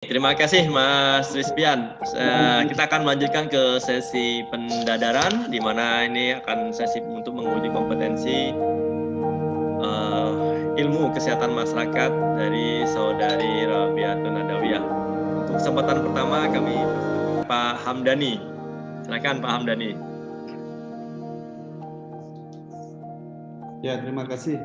Terima kasih Mas Rizbian. Kita akan melanjutkan ke sesi pendadaran, di mana ini akan sesi untuk menguji kompetensi ilmu kesehatan masyarakat dari Saudari Rabiatun Adawiyah. Untuk kesempatan pertama kami Pak Hamdani. Silakan Pak Hamdani. Ya, terima kasih.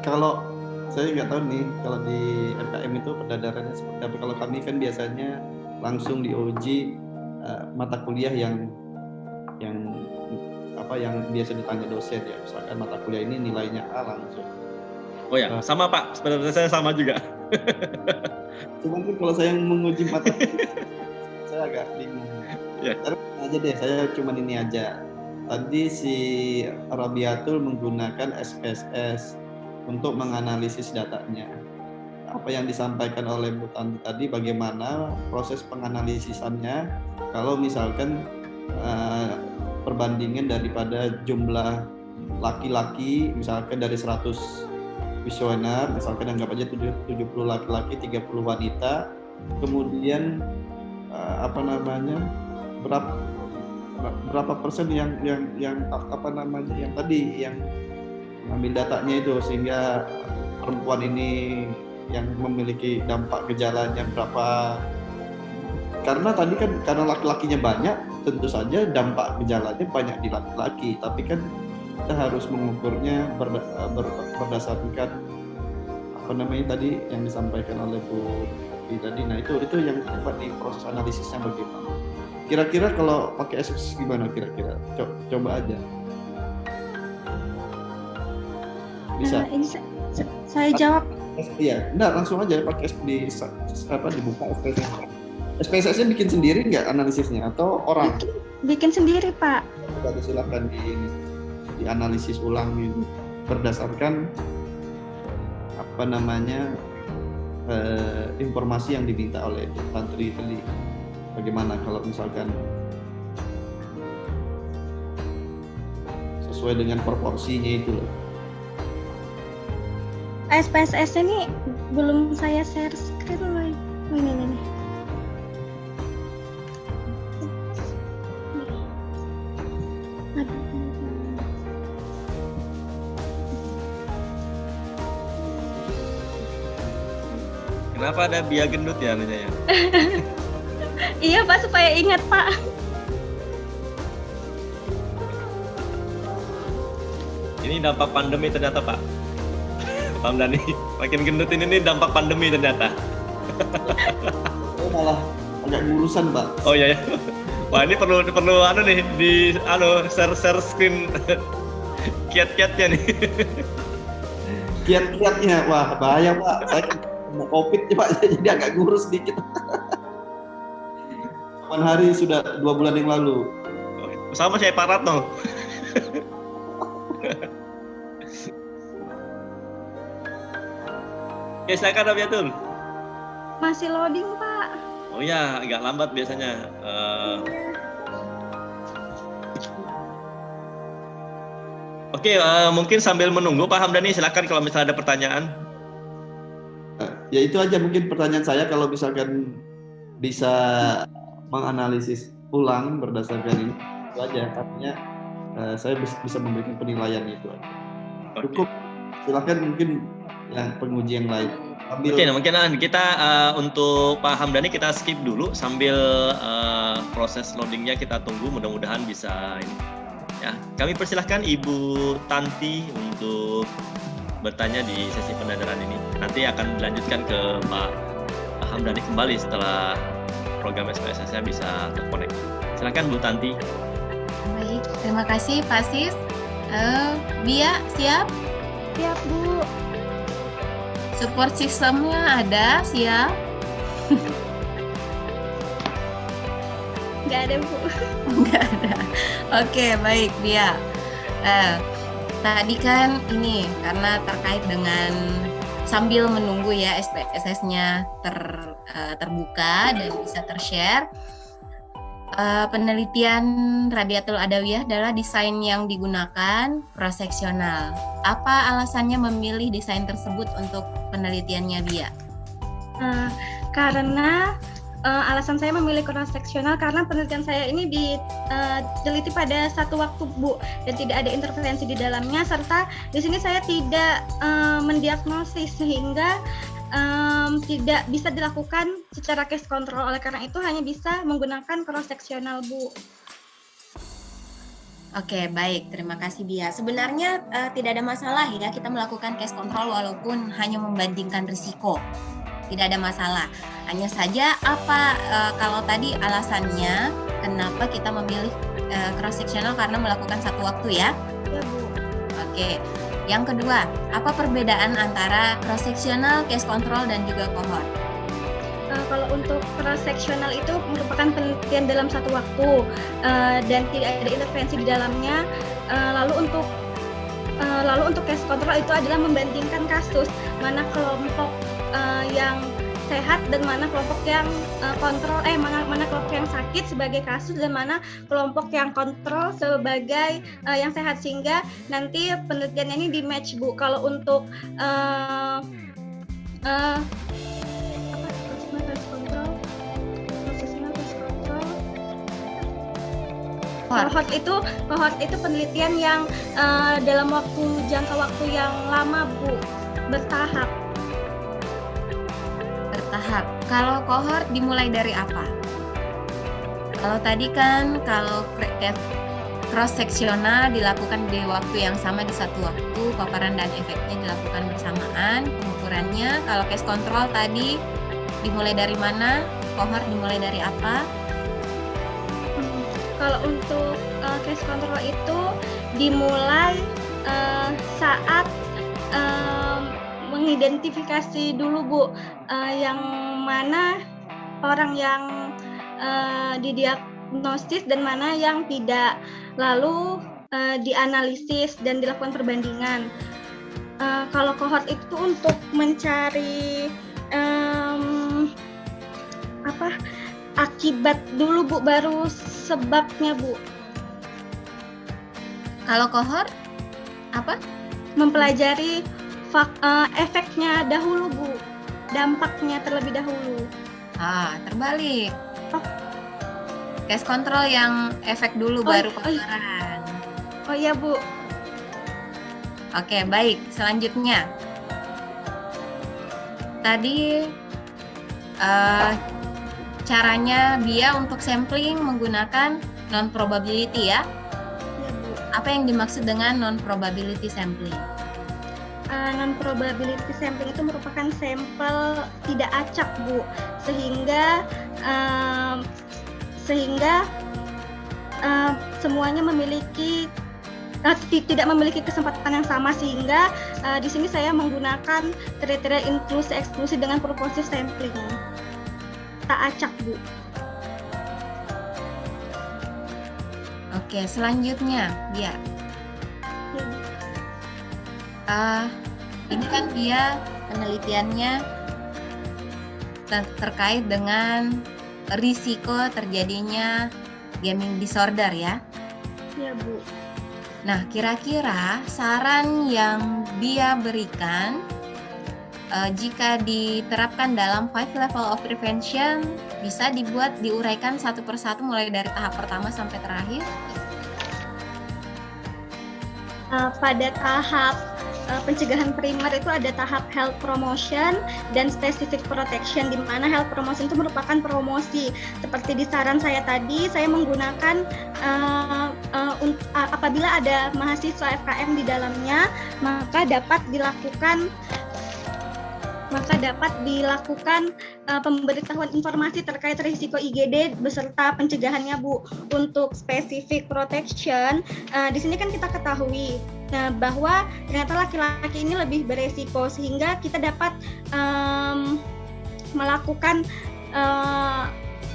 Kalau saya nggak tahu nih, kalau di FKM itu pendadarannya seperti apa. Kalau kami kan biasanya langsung diuji mata kuliah yang biasa ditanya dosen ya. Misalkan mata kuliah ini nilainya A langsung. Oh ya, sama Pak. Sebenarnya saya sama juga. Cuman kan kalau saya menguji mata kuliah, saya agak bingung. Ya. Aja deh, saya cuman ini aja. Tadi si Rabiatul menggunakan SPSS untuk menganalisis datanya. Apa yang disampaikan oleh Bu Tanti tadi, bagaimana proses penganalisisannya kalau misalkan perbandingan daripada jumlah laki-laki, misalkan dari 100 kuesioner, misalkan anggap aja 70 laki-laki, 30 wanita, kemudian berapa persen yang ambil datanya itu, sehingga perempuan ini yang memiliki dampak gejalanya berapa. Karena tadi kan karena laki-lakinya banyak, tentu saja dampak gejalanya banyak di laki-laki, tapi kan kita harus mengukurnya berdasarkan tadi yang disampaikan oleh Bu tadi. Nah itu yang tempat di proses analisisnya bagaimana. Kira-kira kalau pakai SPSS gimana kira-kira? Coba aja. Bisa. Ini saya jawab. Iya, langsung aja pakai dibuka SPSS. SPSS-nya bikin sendiri nggak analisisnya atau orang? Bikin sendiri, Pak. Silakan dianalisis ulang gitu berdasarkan informasi yang diminta oleh Tantri tadi. Bagaimana kalau misalkan sesuai dengan proporsinya itu loh. SPSS ini belum saya share screen loh. Ini. Kenapa ada Bia gendut ya namanya? Iya Pak, supaya ingat Pak. Ini dampak pandemi ternyata Pak. Paham Dani, makin gendut ini dampak pandemi ternyata. Oh, malah agak ngurusan Pak. Oh iya ya. Wah ini perlu share screen kiat-kiatnya nih. Kiat-kiatnya, wah bahaya Pak. Saya kena COVID ya Pak, jadi agak ngurus dikit. 8 hari sudah 2 bulan yang lalu. Sama saya Pak Ratno. Oke, silakan Rabiatul. Masih loading Pak. Oh ya, agak lambat biasanya. Oke, mungkin sambil menunggu Pak Hamdani, silakan kalau misalnya ada pertanyaan. Ya itu aja mungkin pertanyaan saya, kalau misalkan bisa menganalisis ulang berdasarkan ini, itu aja. Artinya saya bisa memberikan penilaian itu. Cukup. Silakan mungkin yang penguji yang lain. Oke, mungkin kita untuk Pak Hamdani kita skip dulu sambil proses loadingnya kita tunggu, mudah-mudahan bisa ini. Ya, kami persilahkan Ibu Tanti untuk bertanya di sesi pendadaran ini. Nanti akan dilanjutkan ke Pak Hamdani kembali setelah program SPSS-nya bisa terkonek. Silakan Bu Tanti. Baik, terima kasih Pak Sis. Bia, siap? Siap Bu. Support sistemnya ada, siap? Nggak ada Bu. Nggak ada. Oke, baik Bia. Tadi kan ini karena terkait dengan sambil menunggu ya SPSS-nya terbuka dan bisa tershare. Penelitian Rabiatul Adawiyah adalah desain yang digunakan proseksional. Apa alasannya memilih desain tersebut untuk penelitiannya Bia? Karena alasan saya memilih cross seksional karena penelitian saya ini diteliti pada satu waktu, Bu, dan tidak ada intervensi di dalamnya, serta di sini saya tidak mendiagnosis sehingga tidak bisa dilakukan secara case control. Oleh karena itu hanya bisa menggunakan cross seksional, Bu. Oke, baik. Terima kasih, Bia. Sebenarnya tidak ada masalah ya kita melakukan case control walaupun hanya membandingkan risiko. Tidak ada masalah. Hanya saja kalau tadi alasannya kenapa kita memilih cross sectional karena melakukan satu waktu ya? Ya, Bu. Oke. Yang kedua, apa perbedaan antara cross sectional, case control dan juga cohort? Kalau untuk cross sectional itu merupakan penelitian dalam satu waktu dan tidak ada intervensi di dalamnya. Lalu untuk case control itu adalah membandingkan kasus, mana kelompok yang sehat dan mana kelompok yang mana kelompok yang sakit sebagai kasus dan mana kelompok yang kontrol sebagai yang sehat, sehingga nanti penelitiannya ini di match, Bu. Kalau untuk cohort itu penelitian yang dalam jangka waktu yang lama, Bu, bertahap. Kalau cohort dimulai dari apa? Kalau tadi kan kalau cross seksional dilakukan di waktu yang sama di satu waktu, paparan dan efeknya dilakukan bersamaan, pengukurannya. Kalau case control tadi dimulai dari mana? Cohort dimulai dari apa? Kalau untuk case control itu dimulai saat mengidentifikasi dulu, Bu, yang mana orang yang didiagnosis dan mana yang tidak, lalu dianalisis dan dilakukan perbandingan. Kalau cohort itu untuk mencari akibat dulu, Bu, baru sebabnya, Bu. Kalau cohort apa? Mempelajari efeknya dahulu, Bu, dampaknya terlebih dahulu. Terbalik. Case control yang efek dulu baru paparan. Oh iya, Bu. Oke, baik. Selanjutnya, tadi caranya Bia untuk sampling menggunakan non-probability ya? Iya, Bu. Apa yang dimaksud dengan non-probability sampling? Non-probability sampling itu merupakan sampel tidak acak, Bu, sehingga semuanya tidak memiliki kesempatan yang sama, sehingga di sini saya menggunakan kriteria inklusi eksklusi dengan purposive sampling. Tak acak, Bu. Oke, selanjutnya Bia. Ini kan dia penelitiannya terkait dengan risiko terjadinya gaming disorder ya? Iya, Bu. Nah, kira-kira saran yang Bia berikan jika diterapkan dalam 5 level of prevention bisa diuraikan satu persatu mulai dari tahap pertama sampai terakhir? Pada tahap pencegahan primer itu ada tahap health promotion dan specific protection, di mana health promotion itu merupakan promosi. Seperti di saran saya tadi, saya menggunakan apabila ada mahasiswa FKM di dalamnya, maka dapat dilakukan pemberitahuan informasi terkait risiko IGD beserta pencegahannya, Bu. Untuk specific protection, di sini kan kita ketahui bahwa ternyata laki-laki ini lebih beresiko, sehingga kita dapat melakukan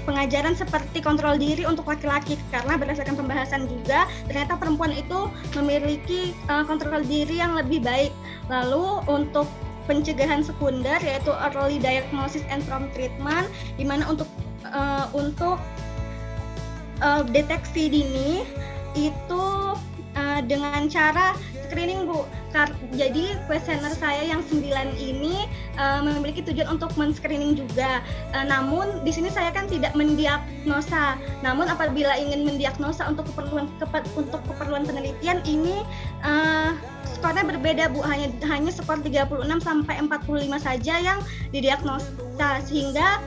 pengajaran seperti kontrol diri untuk laki-laki, karena berdasarkan pembahasan juga ternyata perempuan itu memiliki kontrol diri yang lebih baik. Lalu untuk pencegahan sekunder yaitu early diagnosis and prompt treatment, di mana untuk deteksi dini itu dengan cara men-screening Bu. Jadi kuesioner saya yang 9 ini memiliki tujuan untuk men-screening juga. Namun di sini saya kan tidak mendiagnosa. Namun apabila ingin mendiagnosa untuk keperluan penelitian ini skornya berbeda Bu, hanya skor 36 sampai 45 saja yang didiagnosa, sehingga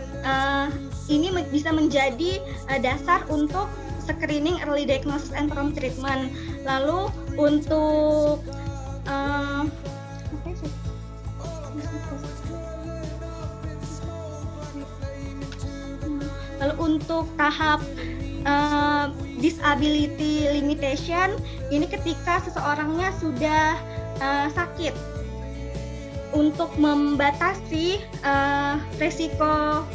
ini bisa menjadi dasar untuk screening, early diagnosis and prompt treatment. Lalu untuk tahap disability limitation, ini ketika seseorangnya sudah sakit, untuk membatasi resiko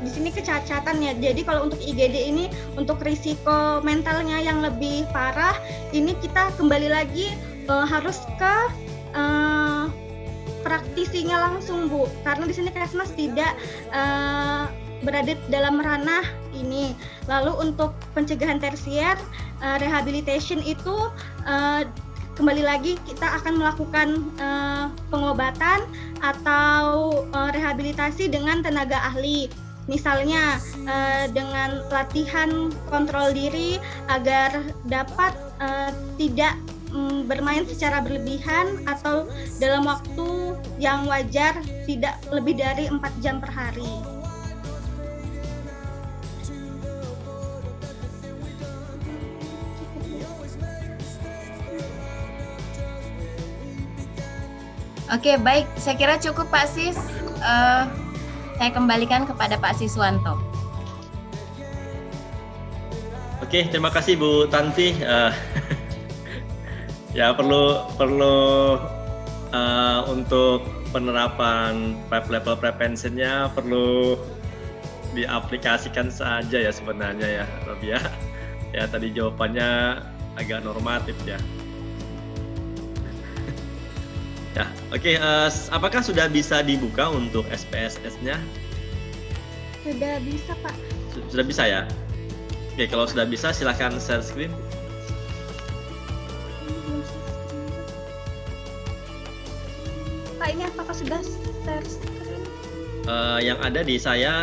di sini kecacatannya. Jadi kalau untuk IGD ini, untuk risiko mentalnya yang lebih parah, ini kita kembali lagi harus ke praktisinya langsung Bu, karena di sini Kesmas tidak berada dalam ranah ini. Lalu untuk pencegahan tersier, rehabilitation itu kembali lagi kita akan melakukan pengobatan atau rehabilitasi dengan tenaga ahli. Misalnya dengan latihan kontrol diri agar dapat tidak bermain secara berlebihan atau dalam waktu yang wajar, tidak lebih dari 4 jam per hari. Oke, baik. Saya kira cukup Pak Sis. Saya kembalikan kepada Pak Siswanto. Oke, terima kasih Bu Tanti. Ya perlu untuk penerapan level preventionnya perlu diaplikasikan saja ya sebenarnya ya, Rob ya. Ya tadi jawabannya agak normatif ya. Ya, oke. Apakah sudah bisa dibuka untuk SPSS-nya? Sudah bisa Pak. Sudah bisa ya? Oke, kalau sudah bisa silakan share screen. Pak, ini apakah sudah share screen? Yang ada di saya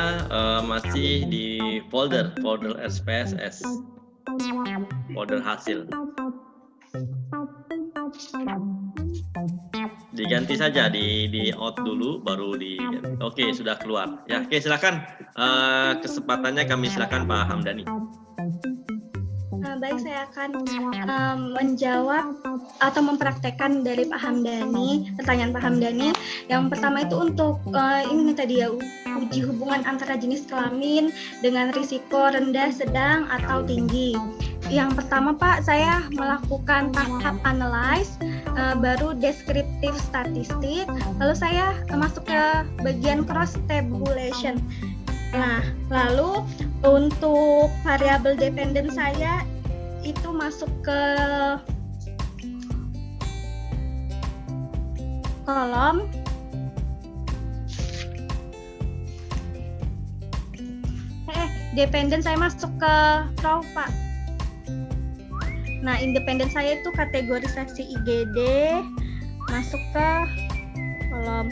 masih di folder SPSS, folder hasil. Diganti saja, di out dulu baru di. Oke, sudah keluar ya. Oke, silakan, kesempatannya kami silakan Pak Hamdani. Baik, saya akan menjawab atau mempraktekkan dari Pak Hamdani, pertanyaan Pak Hamdani. Yang pertama itu untuk ini tadi ya, uji hubungan antara jenis kelamin dengan risiko rendah, sedang, atau tinggi. Yang pertama Pak, saya melakukan tahap analyze, baru deskriptif statistik, lalu saya masuk ke bagian cross tabulation. Nah, lalu untuk variabel dependen saya itu masuk ke kolom dependen saya masuk ke row Pak. Nah, independen saya itu kategorisasi IGD, masuk ke kolom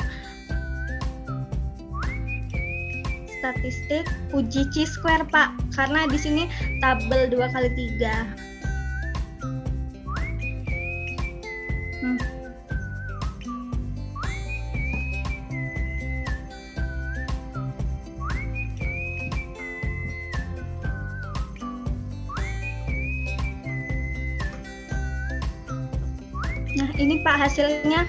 statistik, uji chi-square Pak, karena di sini tabel 2x3. Nah, ini Pak hasilnya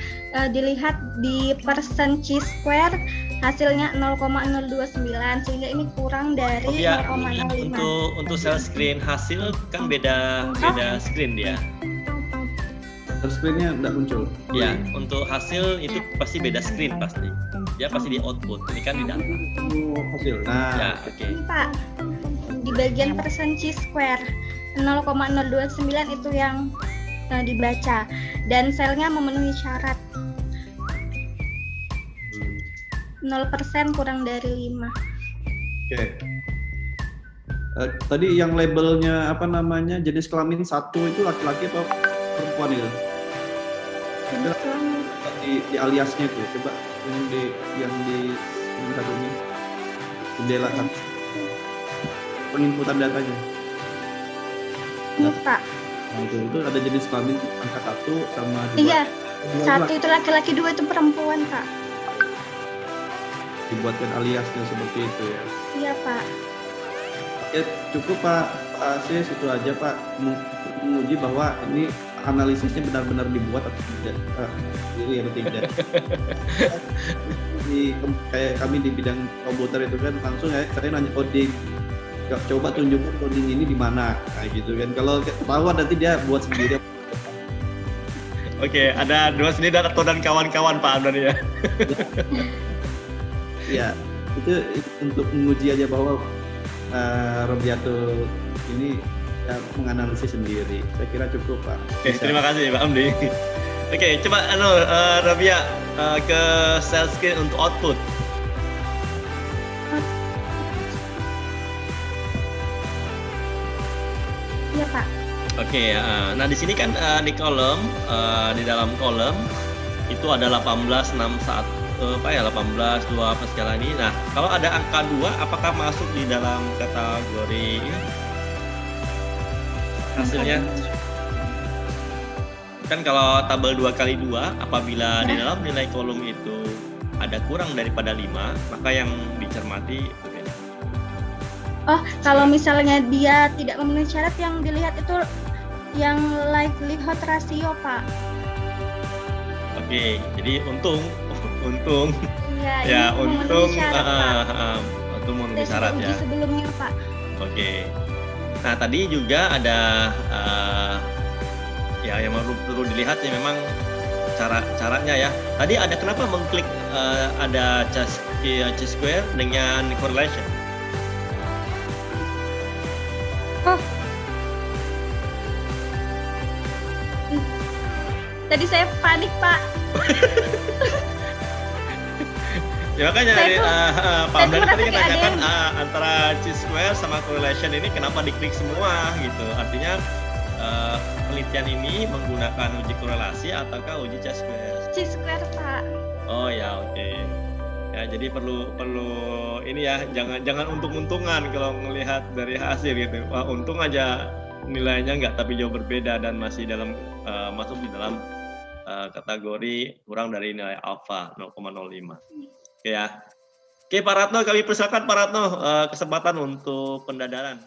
dilihat di persen chi-square, hasilnya 0,029, sehingga ini kurang dari 0,05. Untuk share screen hasil kan beda screen dia. Share screen-nya tidak muncul. Ya, untuk hasil itu pasti beda screen pasti. Dia pasti di output. Ini kan di data. Hasil. Nah, ya, oke. Ini Pak, di bagian persen chi-square 0,029 itu yang dibaca, dan selnya memenuhi syarat. 0% kurang dari 5. Oke. Tadi yang labelnya apa namanya, jenis kelamin 1 itu laki-laki atau perempuan itu? jenis kelamin. di aliasnya itu coba yang di satu ini jendela kan penginputan datanya. Ini Pak. Nah, itu ada jenis kelamin angka 1 sama 2. Iya, Dua 1 itu laki-laki, 2 itu perempuan Pak. dibuatkan aliasnya seperti itu ya. Iya Pak. Ya cukup Pak Asis itu aja Pak menguji bahwa ini analisisnya benar-benar dibuat atau tidak. Ini atau tidak. Kayak kami di bidang komputer itu kan langsung ya saya nanya coding. Coba tunjukkan coding ini di mana, kayak gitu kan. Kalau ketahuan nanti dia buat sendiri. Oke, ada dua sendiri dan kawan-kawan Pak Hamdani ya. Ya, itu untuk menguji aja bahwa Robiato ini ya, menganalisis sendiri. Saya kira cukup Pak. Oke, terima kasih Pak Hamdi. Oke, coba Rabia ke sales skill untuk output. Iya Pak. Oke, nah di sini kan di kolom, di dalam kolom itu ada 1861 18 2 apa segala ini. Nah, kalau ada angka 2 apakah masuk di dalam kategori ini? Hasilnya kan kalau tabel 2 kali 2 apabila di dalam nilai kolom itu ada kurang daripada 5, maka yang dicermati berbeda. Oh, kalau misalnya dia tidak memenuhi syarat, yang dilihat itu yang likelihood ratio, Pak. Oke, jadi untung Iya, ya ini untung memenuhi syarat, Pak. untuk memenuhi Dari syarat uji ya. sebelumnya, Pak. Oke. Nah, tadi juga ada ya yang perlu dilihat ya memang caranya ya. Tadi ada kenapa mengklik ada chi-square dengan correlation? Oh. Tadi saya panik, Pak. Ya makanya Pak Hamdani tadi merasa katakan ada antara chi-square sama correlation ini kenapa diklik semua gitu. Artinya penelitian ini menggunakan uji korelasi ataukah uji chi-square? Chi-square, Pak. Oh ya, oke. Ya, jadi perlu ini ya, jangan untung-untungan kalau melihat dari hasil gitu. Wah, untung aja nilainya nggak tapi jauh berbeda dan masih dalam masuk di dalam kategori kurang dari nilai alfa 0,05. Oke ya. Oke Pak Ratno, kami persilakan Pak Ratno kesempatan untuk pendadaran.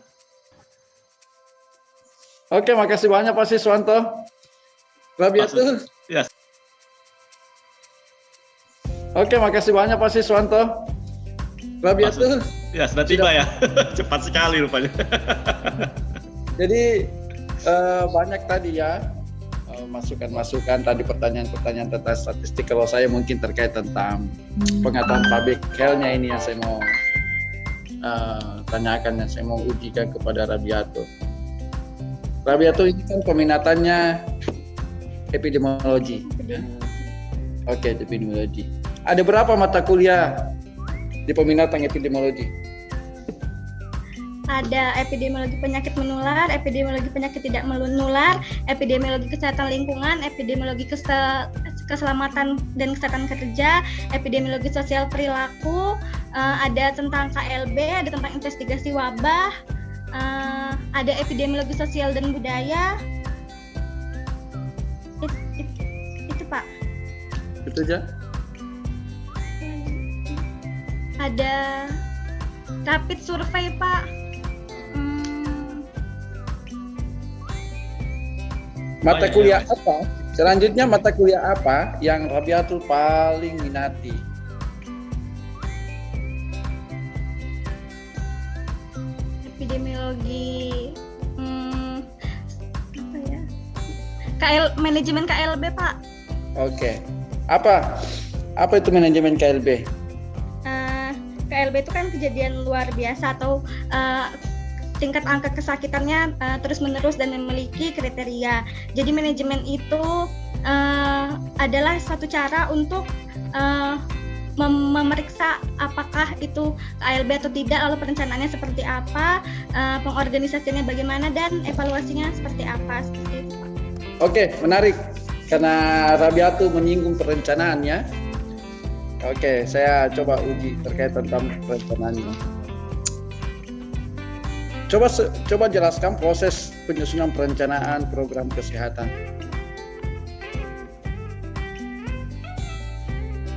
Oke, makasih banyak Pak Siswanto. Rabiatu. Yes. Oke, makasih banyak Pak Siswanto. Rabiatu. Ya, sudah tiba ya. Cepat sekali rupanya. Jadi banyak tadi ya masukan-masukan tadi pertanyaan-pertanyaan tentang statistik. Kalau saya mungkin terkait tentang pengetahuan public health-nya ini yang saya mau tanyakan, yang saya mau ujikan kepada Rabiatu. Rabiatu ini kan peminatannya epidemiologi. Oke, epidemiologi. Ada berapa mata kuliah di peminatan epidemiologi? Ada epidemiologi penyakit menular, epidemiologi penyakit tidak menular, epidemiologi kesehatan lingkungan, epidemiologi keselamatan dan kesehatan kerja, epidemiologi sosial perilaku, ada tentang KLB, ada tentang investigasi wabah, ada epidemiologi sosial dan budaya. Itu Pak. Itu aja? Ada rapid survei, Pak. Mata kuliah apa? Selanjutnya mata kuliah apa yang Rabiatul paling minati? Epidemiologi apa ya? Manajemen KLB, Pak. Oke. Apa itu manajemen KLB? KLB itu kan kejadian luar biasa atau tingkat angka kesakitannya terus-menerus dan memiliki kriteria. Jadi manajemen itu adalah satu cara untuk memeriksa apakah itu KLB atau tidak, lalu perencanaannya seperti apa, pengorganisasiannya bagaimana, dan evaluasinya seperti apa. Seperti itu, Pak. Oke, menarik. karena Rabiatu menyinggung perencanaannya. Oke, saya coba uji terkait tentang perencanaannya. Coba jelaskan proses penyusunan perencanaan program kesehatan.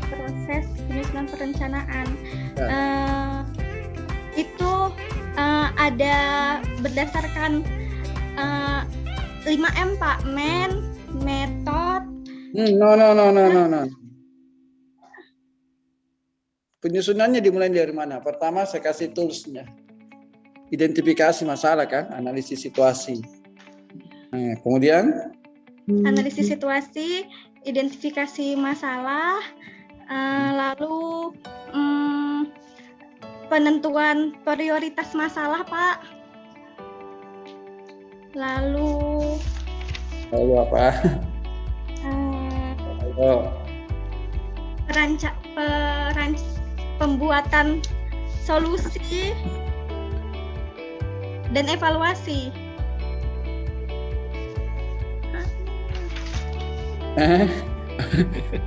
Proses penyusunan perencanaan itu ada berdasarkan 5M Pak, metode. No. Penyusunannya dimulai dari mana? Pertama saya kasih toolsnya. Identifikasi masalah kan, analisis situasi. Nah, kemudian Analisis situasi, identifikasi masalah, lalu penentuan prioritas masalah Pak. Lalu apa? Pembuatan solusi dan evaluasi.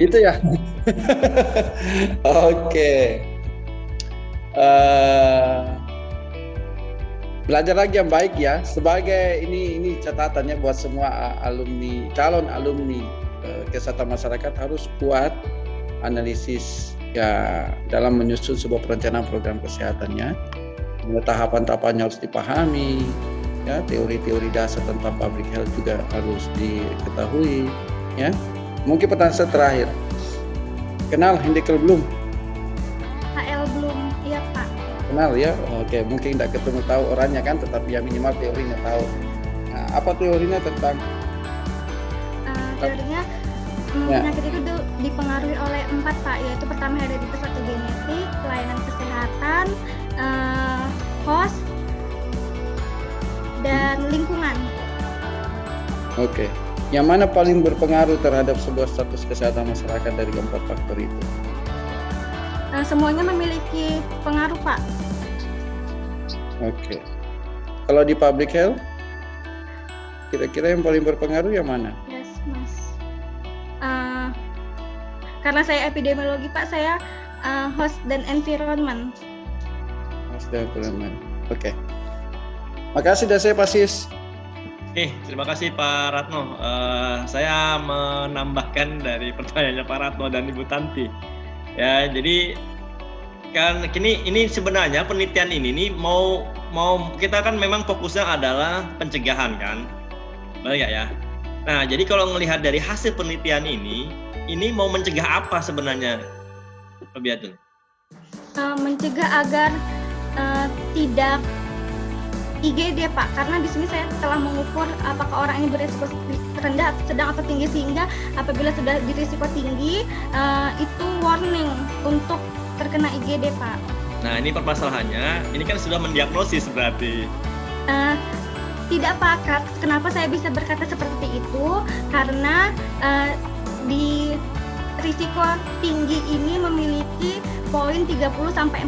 Itu ya. Oke. Belajar lagi yang baik ya. Sebagai ini catatannya buat semua calon alumni kesehatan masyarakat harus kuat analisis ya dalam menyusun sebuah perencanaan program kesehatannya. Tahapan-tahapannya harus dipahami, ya teori-teori dasar tentang public health juga harus diketahui, ya. Mungkin pertanyaan saya terakhir, kenal Hendrik Bloom? HL Bloom, iya Pak. Kenal ya, oke. Mungkin tidak ketemu tahu orangnya kan, tetapi ya minimal teorinya tahu. Nah, apa teorinya tentang? Teorinya penyakit itu dipengaruhi oleh 4 Pak, yaitu pertama hereditas atau genetik, pelayanan kesehatan, host, dan lingkungan. Oke. Yang mana paling berpengaruh terhadap sebuah status kesehatan masyarakat dari keempat faktor itu? Semuanya memiliki pengaruh Pak. Oke. Kalau di public health, kira-kira yang paling berpengaruh yang mana? Yes, Mas. Karena saya epidemiologi Pak, saya host dan environment. Host dan environment. Oke. Makasih dan saya Pasis. Oke, terima kasih Pak Ratno. Saya menambahkan dari pertanyaannya Pak Ratno dan Ibu Tanti. Ya, jadi kan ini sebenarnya penelitian ini mau kita kan memang fokusnya adalah pencegahan kan, benar nggak ya? Nah, jadi kalau melihat dari hasil penelitian ini mau mencegah apa sebenarnya, Pak Biatun? Mencegah agar tidak IGD Pak, karena di sini saya telah mengukur apakah orang ini berisiko rendah, sedang atau tinggi, sehingga apabila sudah berisiko tinggi itu warning untuk terkena IGD Pak. Nah ini permasalahannya, ini kan sudah mendiagnosis berarti. Tidak Pak, kenapa saya bisa berkata seperti itu? Karena di risiko tinggi ini memiliki poin 30 sampai